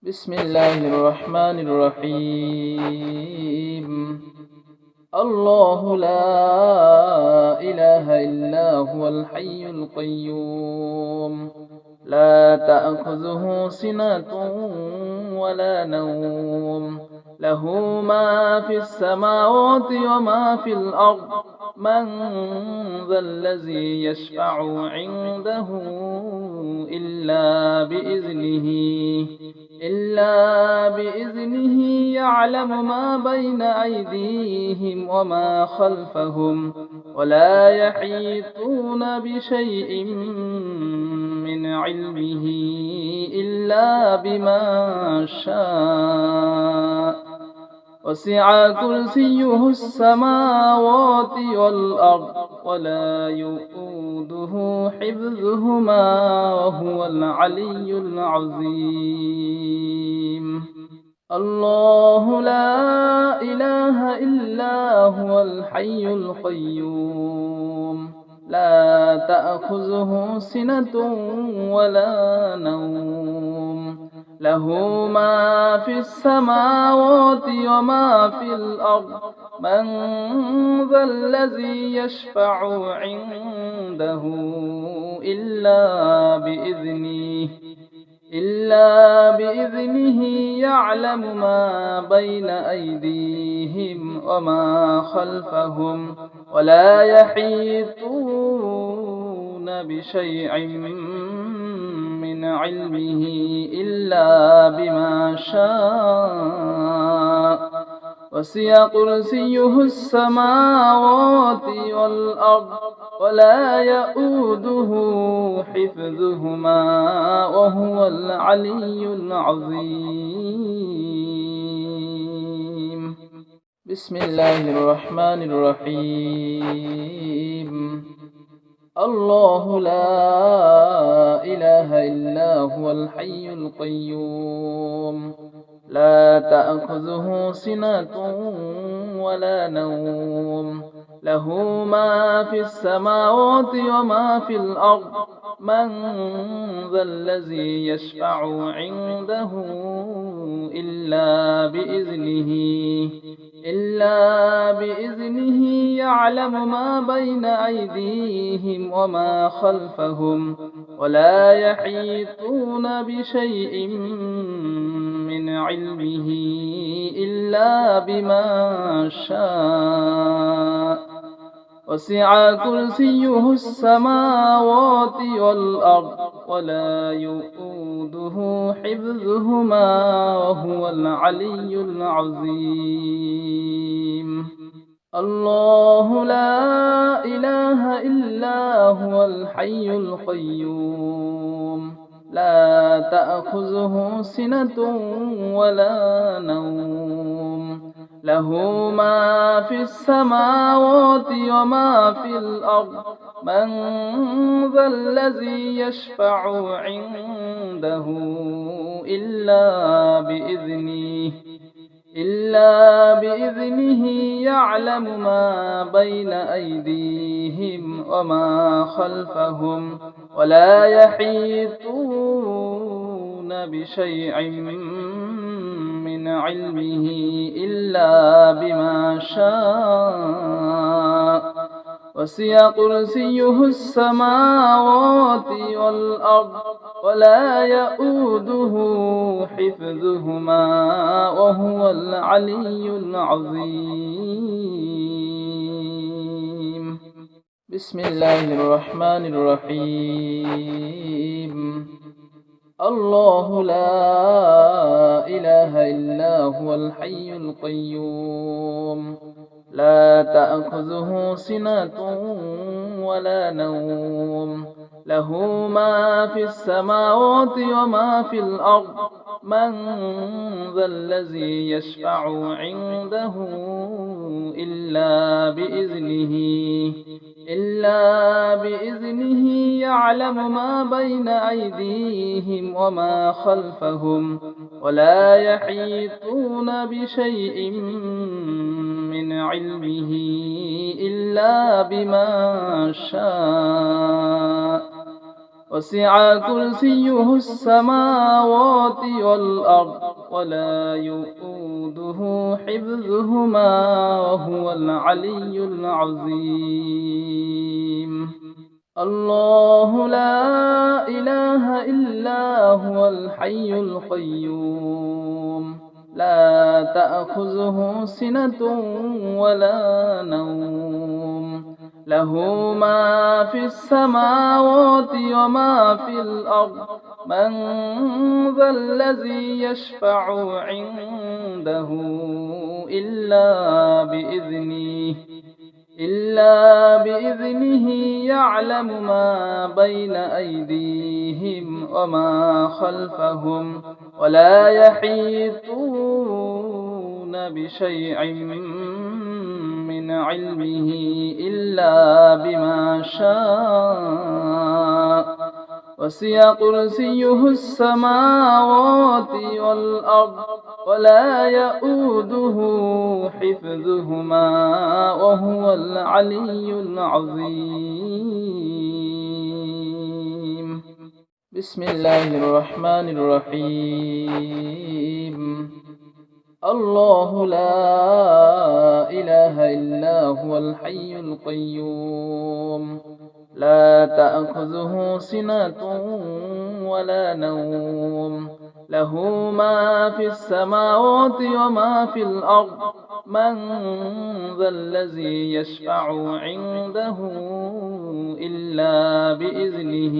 بسم الله الرحمن الرحيم. الله لا إله إلا هو الحي القيوم، لا تأخذه سنة ولا نوم، له ما في السماوات وما في الأرض. من ذا الذي يشفع عنده إلا بإذنه يعلم ما بين أيديهم وما خلفهم ولا يحيطون بشيء من علمه إلا بما شاء. وسع كرسيه السماوات والأرض ولا يؤوده حفظهما وهو العلي العظيم. الله لا إله إلا هو الحي القيوم، لا تأخذه سنة ولا نوم، له ما في السماوات وما في الأرض. من ذا الذي يشفع عنده إلا بإذنه يعلم ما بين أيديهم وما خلفهم ولا يحيطون بشيء من علمه إلا بما شاء. وسع كرسيه السماوات والأرض ولا يؤوده حفظهما وهو العلي العظيم. بسم الله الرحمن الرحيم. الله لا إله إلا هو الحي القيوم، لا تأخذه سنة ولا نوم، له ما في السماوات وما في الأرض. من ذا الذي يشفع عنده إلا بإذنه يعلم ما بين أيديهم وما خلفهم ولا يحيطون بشيء من علمه إلا بما شاء. وسع كرسيه السماوات والأرض ولا يؤوده حفظهما وهو العلي العظيم. الله لا إله إلا هو الحي القيوم، لا تأخذه سنة ولا نوم، له ما في السماوات وما في الأرض. من ذا الذي يشفع عنده إلا بإذنه يعلم ما بين أيديهم وما خلفهم ولا يحيطون بشيء من علمه إلا بما شاء. وسع كرسيه السماوات والأرض ولا يؤوده حفظهما وهو العلي العظيم. بسم الله الرحمن الرحيم. الله لا إله إلا هو الحي القيوم، لا تأخذه سنة ولا نوم، له ما في السماوات وما في الأرض. من ذا الذي يشفع عنده إلا بإذنه يعلم ما بين أيديهم وما خلفهم ولا يحيطون بشيء من علمه إلا بما شاء. وسع كرسيه السماوات والأرض ولا يؤوده حفظهما وهو العلي العظيم الله لا إله إلا هو الحي القيوم لا تأخذه سنة ولا نوم له ما في السماوات وما في الأرض من ذا الذي يشفع عنده إلا بإذنه يعلم ما بين أيديهم وما خلفهم ولا يحيطون بشيء من علمه إلا بما شاء وسع كرسيه السماوات والأرض ولا يؤوده حفظهما وهو العلي العظيم بسم الله الرحمن الرحيم الله لا إله إلا هو الحي القيوم لا تأخذه سنة ولا نوم له ما في السماوات وما في الأرض من ذا الذي يشفع عنده إلا بإذنه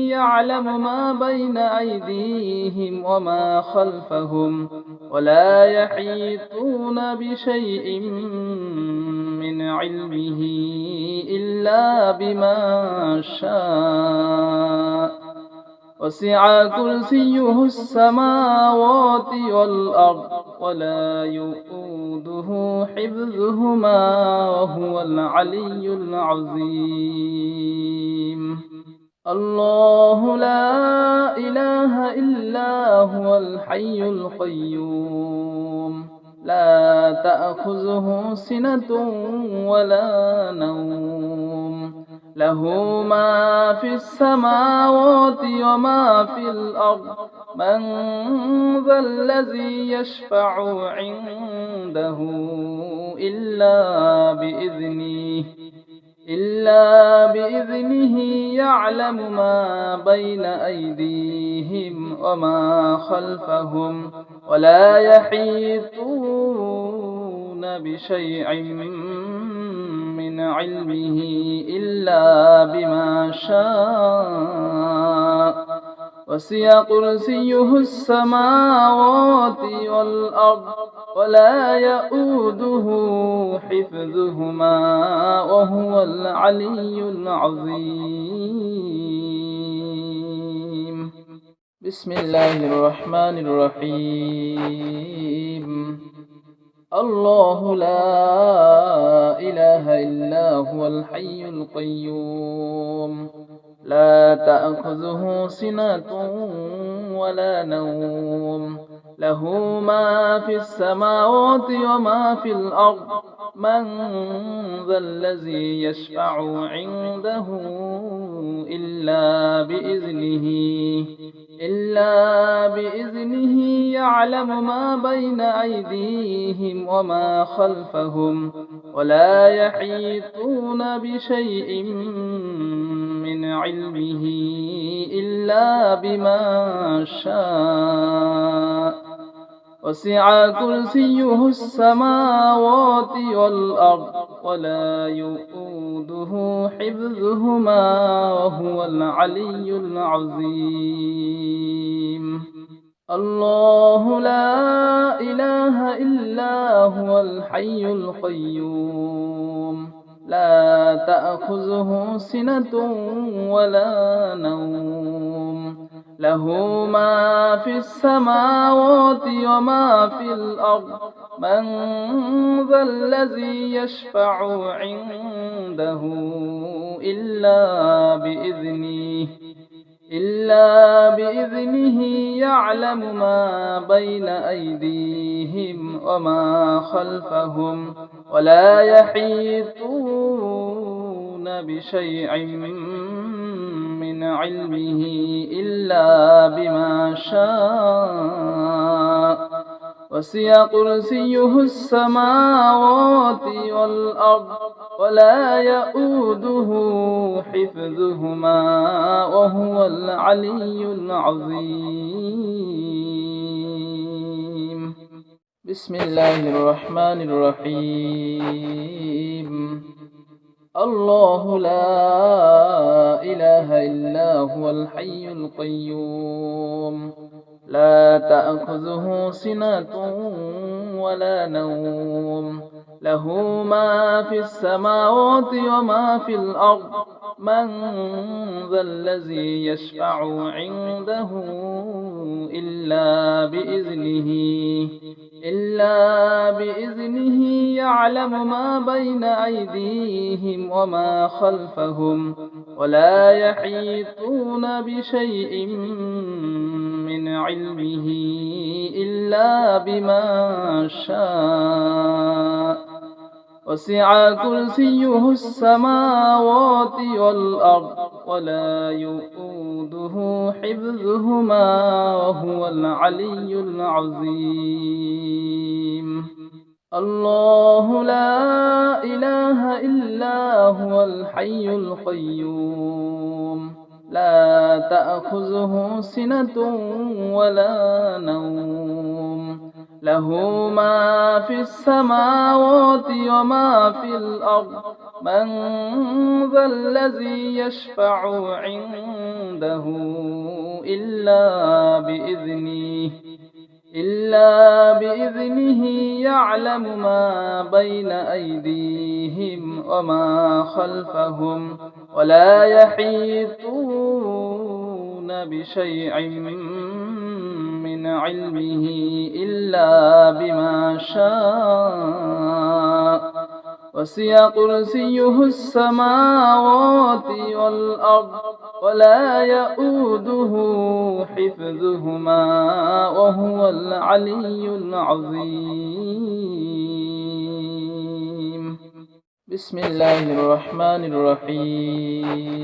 يعلم ما بين أيديهم وما خلفهم ولا يحيطون بشيء من علمه إلا بما شاء وسع كرسيه السماوات والأرض ولا يؤوده حفظهما وهو العلي العظيم الله لا إله إلا هو الحي القيوم لا تأخذه سنة ولا نوم له ما في السماوات وما في الأرض من ذا الذي يشفع عنده إلا بإذنه يعلم ما بين أيديهم وما خلفهم ولا يحيطون بشيء من علمه إلا بما شاء وسع كرسيه السماوات والأرض ولا يؤوده حفظهما وهو العلي العظيم بسم الله الرحمن الرحيم الله لا إله إلا هو الحي القيوم لا تأخذه سنة ولا نوم له ما في السماوات وما في الأرض من ذا الذي يشفع عنده إلا بإذنه يعلم ما بين أيديهم وما خلفهم ولا يحيطون بشيء من علمه إلا بما شاء وسع كرسيه السماوات والأرض ولا يؤوده حفظهما وهو العلي العظيم الله لا إله إلا هو الحي القيوم لا تأخذه سنة ولا نوم له ما في السماوات وما في الأرض من ذا الذي يشفع عنده إلا بإذنه يعلم ما بين أيديهم وما خلفهم ولا يحيطون بشيء من علمه إلا بما شاء وسع كرسيه السماوات والأرض ولا يؤوده حفظهما وهو العلي العظيم. بسم الله الرحمن الرحيم. الله لا إله إلا هو الحي القيوم لا تأخذه سنة ولا نوم له ما في السماوات وما في الأرض من ذا الذي يشفع عنده إلا بإذنه يعلم ما بين أيديهم وما خلفهم ولا يحيطون بشيء من علمه إلا بما شاء وسع كرسيه السماوات والأرض ولا يؤوده حفظهما وهو العلي العظيم. الله لا إله إلا هو الحي القيوم لا تأخذه سنة ولا نوم له ما في السماوات وما في الأرض من ذا الذي يشفع عنده إلا بإذنه يعلم ما بين أيديهم وما خلفهم ولا يحيطون بشيء من علمه إلا بما شاء وسع كرسيه السماوات والأرض ولا يؤوده حفظهما وهو العلي العظيم. بسم الله الرحمن الرحيم.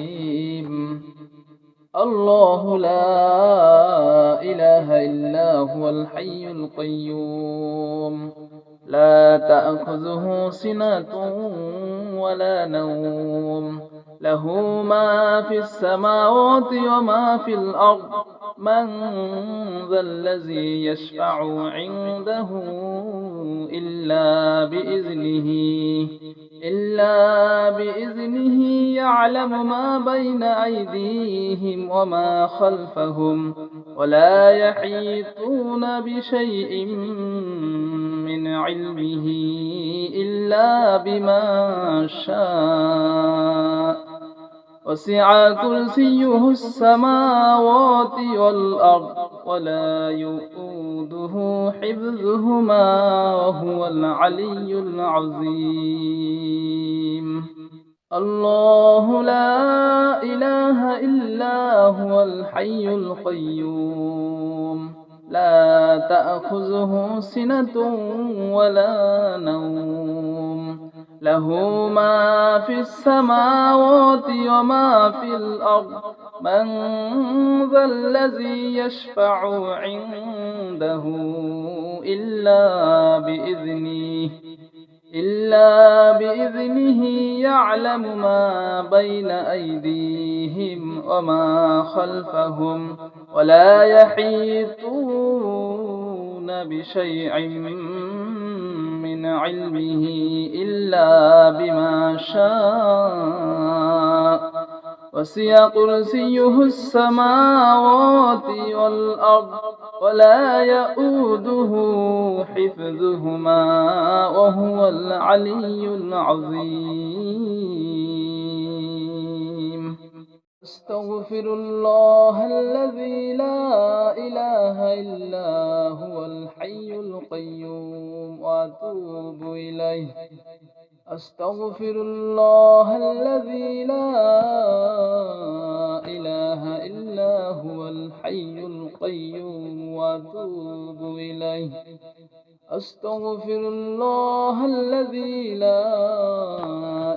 الله لا إله إلا هو الحي القيوم لا تأخذه سنة ولا نوم له ما في السماوات وما في الأرض من ذا الذي يشفع عنده إلا بإذنه يعلم ما بين أيديهم وما خلفهم ولا يحيطون بشيء من علمه إلا بما شاء وسع كرسيه السماوات والأرض ولا يؤوده حفظهما وهو العلي العظيم. الله لا إله إلا هو الحي القيوم لا تأخذه سنة ولا نوم له ما في السماوات وما في الأرض من ذا الذي يشفع عنده إلا بإذنه يعلم ما بين أيديهم وما خلفهم ولا يحيطون بشيء من علمه إلا بما شاء وسع كرسيه السماوات والأرض ولا يؤوده حفظهما وهو العلي العظيم. أستغفر الله الذي لا إله إلا هو الحي القيوم وأتوب إليه. أستغفر الله الذي لا إله إلا هو الحي الحي القيوم وأتوب إليه. أستغفر الله الذي لا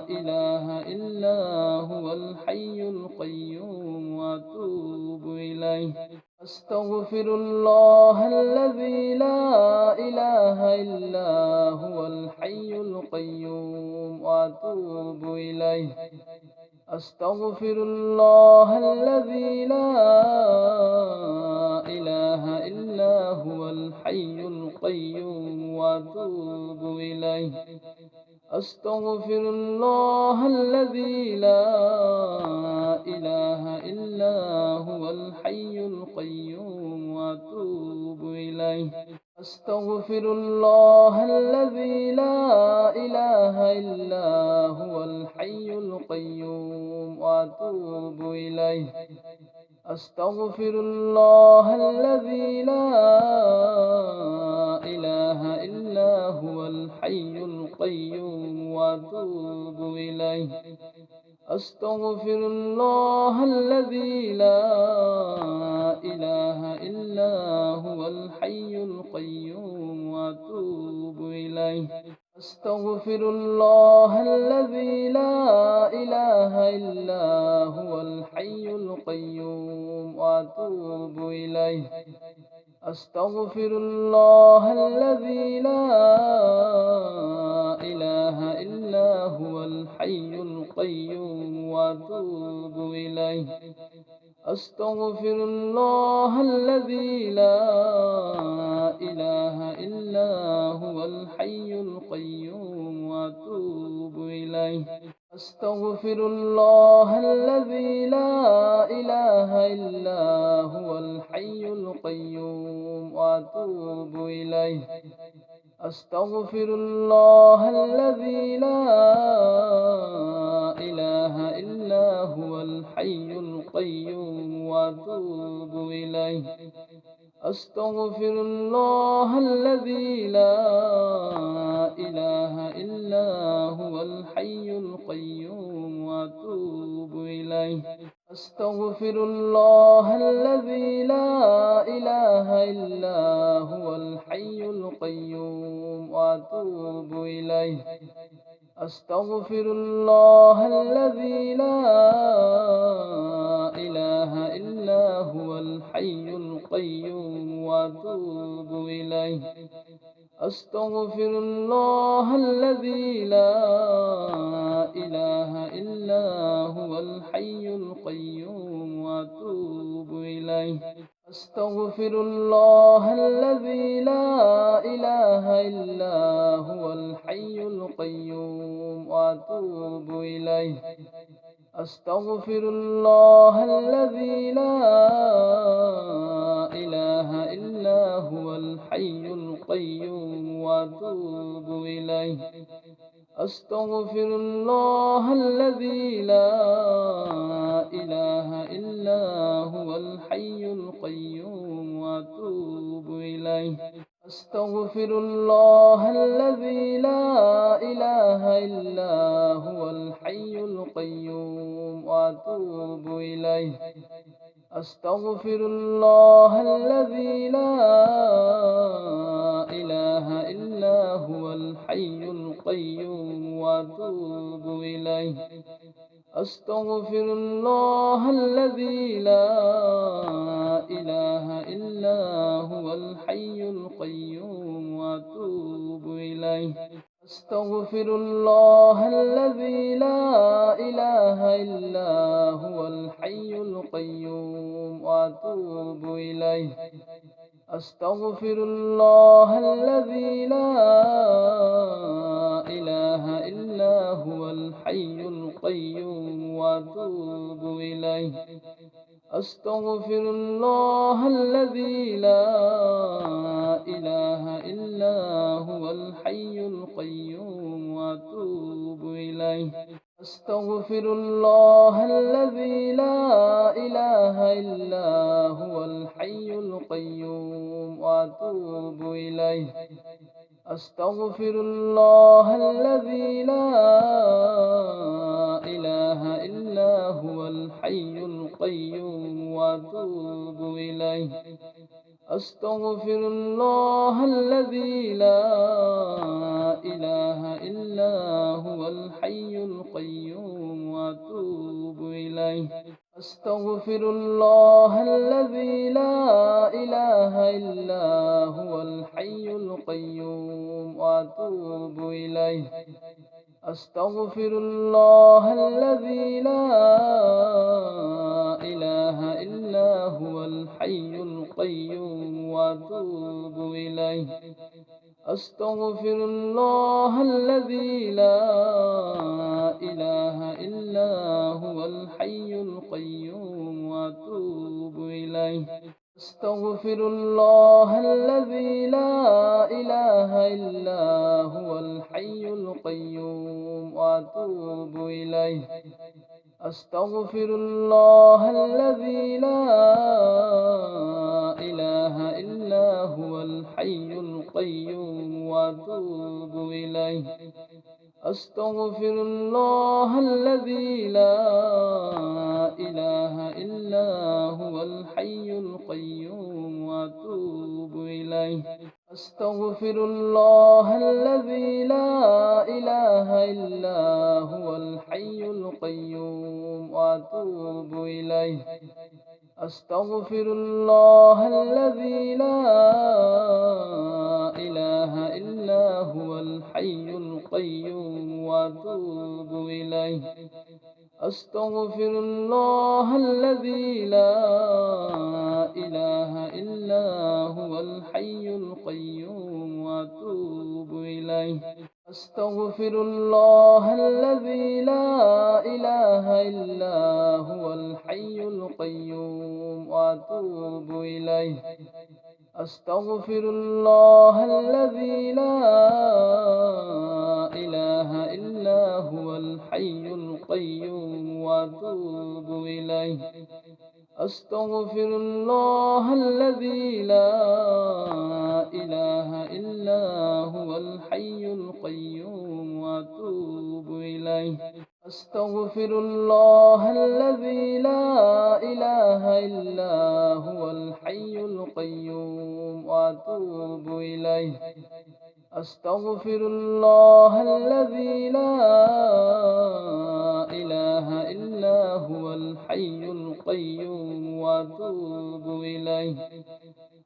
إله إلا هو الحي القيوم وأتوب إليه. أستغفر الله الذي لا إله إلا هو الحي القيوم وأتوب إليه. أستغفر الله الذي لا إله إلا هو الحي القيوم وأتوب إليه. أستغفر الله الذي لا إله إلا هو الحي القيوم وأتوب إليه. أستغفر الله الذي لا إله إلا هو الحي القيوم وأتوب إليه. أستغفر الله الذي لا إله إلا هو الحي القيوم وأتوب إليه. أستغفر الله الذي لا إله إلا هو الحي القيوم وأتوب إليه. أستغفر الله الذي لا إله إلا هو الحي القيوم وأتوب إليه. أستغفر الله الذي لا إله إلا هو الحي القيوم وأتوب إليه. أستغفر الله الذي لا إله إلا هو الحي القيوم وأتوب إليه. أستغفر الله الذي لا إله إلا هو الحي القيوم وأتوب إليه. أستغفر الله الذي لا إله إلا هو الحي القيوم وأتوب إليه. أستغفر الله الذي لا إله إلا هو الحي القيوم وأتوب إليه. أستغفر الله الذي لا إله إلا هو الحي القيوم وأتوب إليه. أستغفر الله الذي لا إله إلا هو الحي القيوم وأتوب إليه. أستغفر الله الذي لا إله إلا هو الحي القيوم وأتوب إليه. أستغفر الله الذي لا إله إلا هو الحي القيوم وأتوب إليه. أستغفر الله الذي لا إله إلا هو الحي القيوم وأتوب إليه. أستغفر الله الذي لا إله إلا هو الحي القيوم وأتوب إليه. أستغفر الله الذي لا إله إلا هو الحي القيوم وأتوب إليه. أستغفر الله الذي لا إله إلا هو الحي القيوم وأتوب إليه. أستغفر الله الذي لا إله إلا هو الحي القيوم وأتوب إليه. أستغفر الله الذي لا إله إلا هو الحي القيوم وأتوب إليه. أستغفر الله الذي لا إله إلا هو الحي القيوم وأتوب إليه. أستغفر الله الذي لا إله إلا هو الحي القيوم وأتوب إليه. أستغفر الله الذي لا إله إلا هو الحي القيوم وأتوب إليه. أستغفر الله الذي لا إله إلا هو الحي القيوم وأتوب إليه. أستغفر الله الذي لا إله إلا هو الحي القيوم وأتوب إليه. أستغفر الله الذي لا إله إلا هو الحي القيوم وأتوب إليه. أستغفر الله الذي لا إله إلا هو الحي القيوم وأتوب إليه. أستغفر الله الذي لا إله إلا هو الحي القيوم وأتوب إليه. أستغفر الله الذي لا إله إلا هو الحي القيوم وأتوب إليه. أستغفر الله الذي لا إله إلا هو الحي القيوم وأتوب إليه. أستغفر الله الذي لا إله إلا هو الحي القيوم وأتوب إليه. أستغفر الله الذي لا إله إلا هو الحي القيوم وأتوب إليه. أستغفر الله الذي لا إله إلا هو الحي القيوم وأتوب إليه. أستغفر الله الذي لا إله إلا هو الحي القيوم وأتوب إليه. أستغفر الله الذي لا إله إلا هو الحي القيوم وأتوب إليه. أستغفر الله الذي لا إله إلا هو الحي القيوم وأتوب إليه. أستغفر الله الذي لا إله إلا هو الحي القيوم وأتوب إليه. أستغفر الله الذي لا إله إلا هو الحي القيوم وأتوب إليه. أستغفر الله الذي لا إله إلا هو الحي القيوم وأتوب إليه.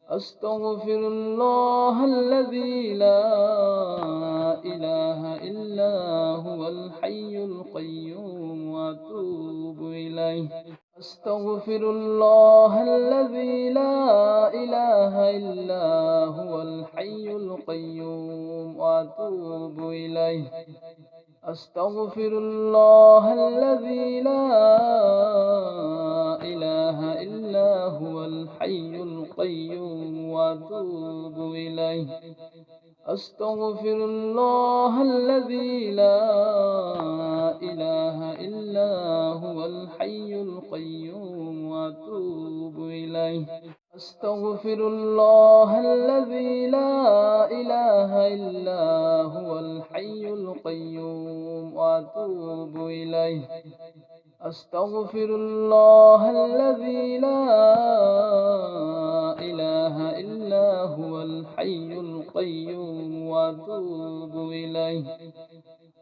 أستغفر الله الذي لا إله إلا هو الحي القيوم وأتوب إليه. أستغفر الله الذي لا إله إلا هو الحي القيوم وأتوب إليه. أستغفر الله الذي لا إله إلا هو الحي القيوم وأتوب إليه. أستغفر الله الذي لا إله إلا هو الحي القيوم وأتوب إليه. أستغفر الله الذي لا إله إلا هو الحي القيوم وأتوب إليه. أستغفر الله الذي لا إله إلا هو الحي القيوم وأتوب إليه.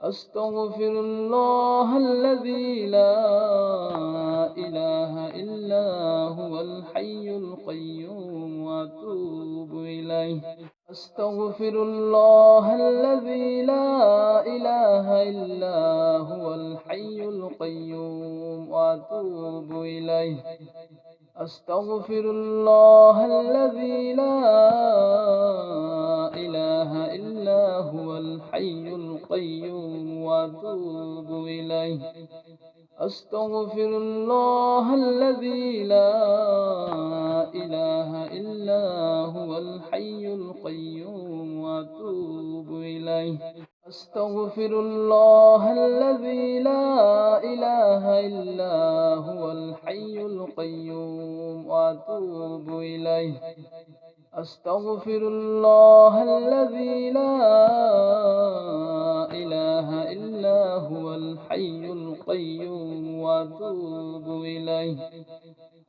أستغفر الله الذي لا إله إلا هو الحي القيوم وأتوب إليه. أستغفر الله الذي لا إله إلا هو الحي القيوم وأتوب إليه. أستغفر الله الذي لا إله إلا هو الحي القيوم وأتوب إليه. أستغفر الله الذي لا إله إلا هو الحي القيوم وأتوب إليه. أستغفر الله الذي لا إله إلا هو الحي القيوم وأتوب إليه. أستغفر الله الذي لا إله إلا هو الحي القيوم وأتوب إليه.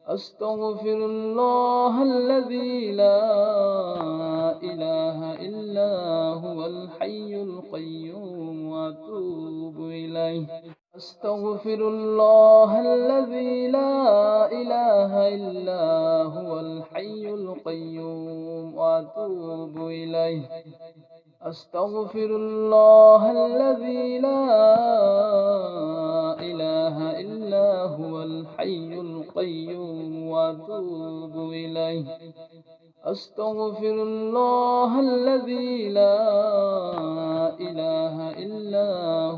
أستغفر الله الذي لا إله إلا هو الحي القيوم وأتوب إليه. أستغفر الله الذي لا إله إلا هو الحي القيوم وأتوب إليه. أستغفر الله الذي لا إله إلا هو الحي القيوم وأتوب إليه. أستغفر الله الذي لا إله إلا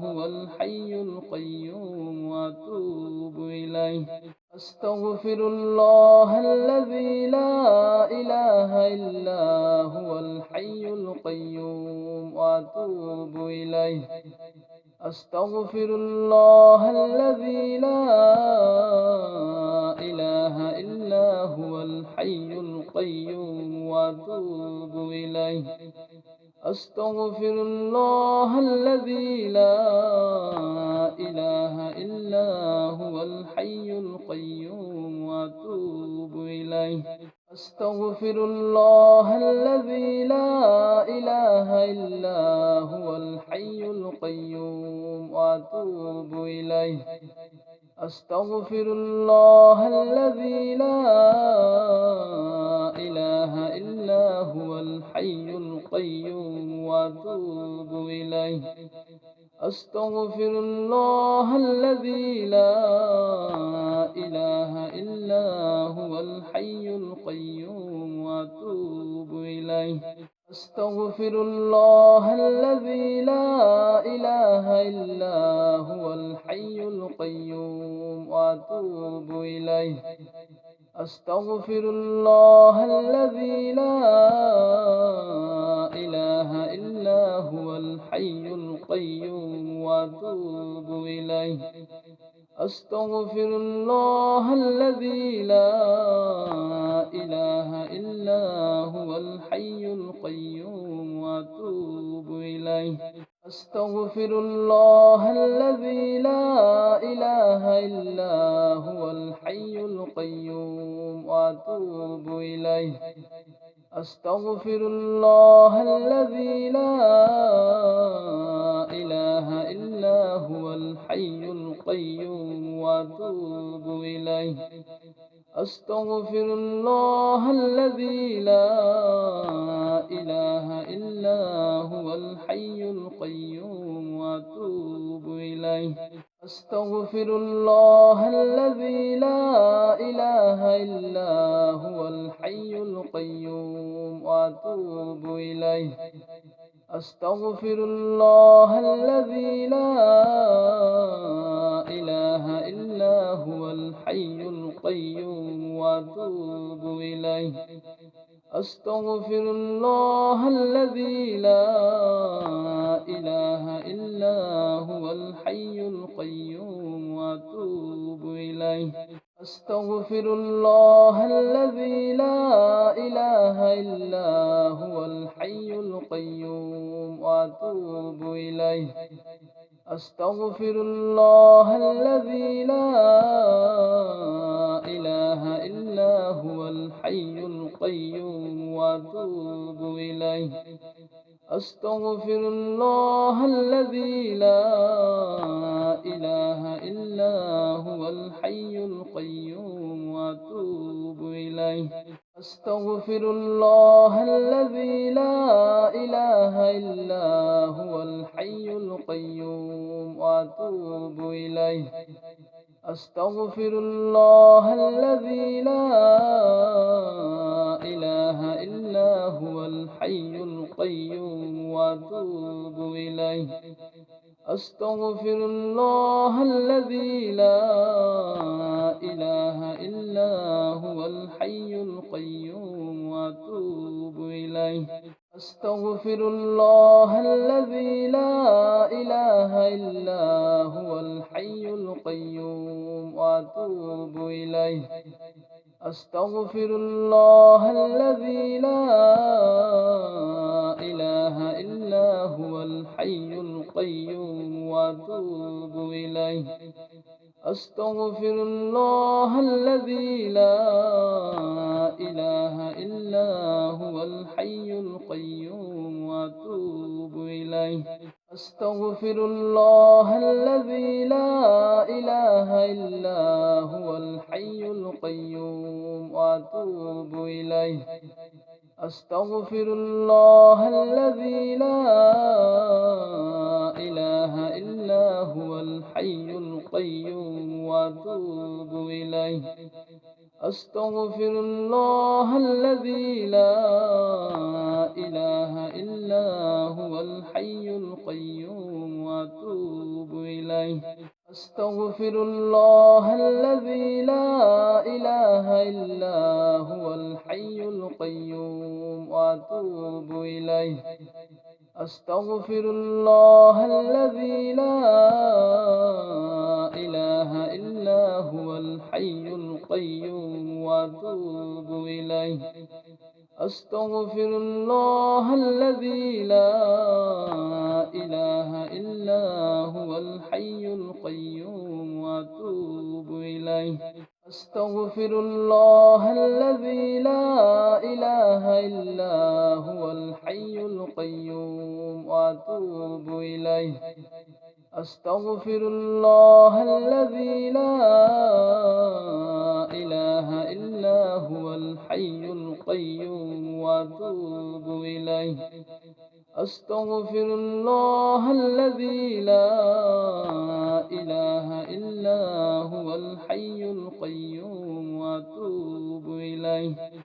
هو الحي القيوم وأتوب إليه. أستغفر الله الذي لا إله إلا هو الحي القيوم وأتوب إليه. أستغفر الله الذي لا إله إلا هو الحي القيوم وأتوب إليه. أستغفر الله الذي لا إله إلا هو الحي القيوم وأتوب إليه. أستغفر الله الذي لا إله إلا هو الحي القيوم وأتوب إليه. أستغفر الله الذي لا إله إلا هو الحي القيوم وأتوب إليه. أستغفر الله الذي لا إله إلا هو الحي القيوم وأتوب إليه. أستغفر الله الذي لا إله إلا هو الحي القيوم وأتوب إليه. أستغفر الله الذي لا إله إلا هو الحي القيوم وأتوب إليه. أستغفر الله الذي لا إله إلا هو الحي القيوم وأتوب إليه. أستغفر الله الذي لا إله إلا هو الحي القيوم وأتوب إليه. أستغفر الله الذي لا إله إلا هو الحي القيوم وأتوب إليه. أستغفر الله الذي لا إله إلا هو الحي القيوم وأتوب إليه. أستغفر الله الذي لا إله إلا هو الحي القيوم وأتوب إليه. أستغفر الله الذي لا إله إلا هو الحي القيوم وأتوب إليه. أستغفر الله الذي لا إله إلا هو الحي القيوم وأتوب إليه. أستغفر الله الذي لا إله إلا هو الحي القيوم وأتوب إليه. أستغفر الله الذي لا إله إلا هو الحي القيوم وأتوب إليه. أستغفر الله الذي لا إله إلا هو الحي القيوم وأتوب إليه. أستغفر الله الذي لا إله إلا هو الحي القيوم وأتوب إليه. أستغفر الله الذي لا إله إلا هو الحي القيوم وأتوب إليه. أستغفر الله الذي لا إله إلا هو الحي القيوم وأتوب إليه. أستغفر الله الذي لا إله إلا هو الحي القيوم وأتوب إليه. أستغفر الله الذي لا إله إلا هو الحي القيوم وأتوب إليه. أستغفر الله الذي لا إله إلا هو الحي القيوم وأتوب إليه. أستغفر الله الذي لا إله إلا هو الحي القيوم وأتوب إليه. أستغفر الله الذي لا إله إلا هو الحي القيوم وأتوب إليه. أستغفر الله الذي لا إله إلا هو الحي القيوم وأتوب إليه. أستغفر الله الذي لا إله إلا هو الحي القيوم وأتوب إليه. أستغفر الله الذي لا إله إلا هو الحي القيوم وأتوب إليه. أستغفر الله الذي لا إله إلا هو الحي القيوم وأتوب إليه. أستغفر الله الذي لا إله إلا هو الحي القيوم وأتوب إليه. أستغفر الله الذي لا إله إلا هو الحي القيوم وأتوب إليه. أستغفر الله الذي لا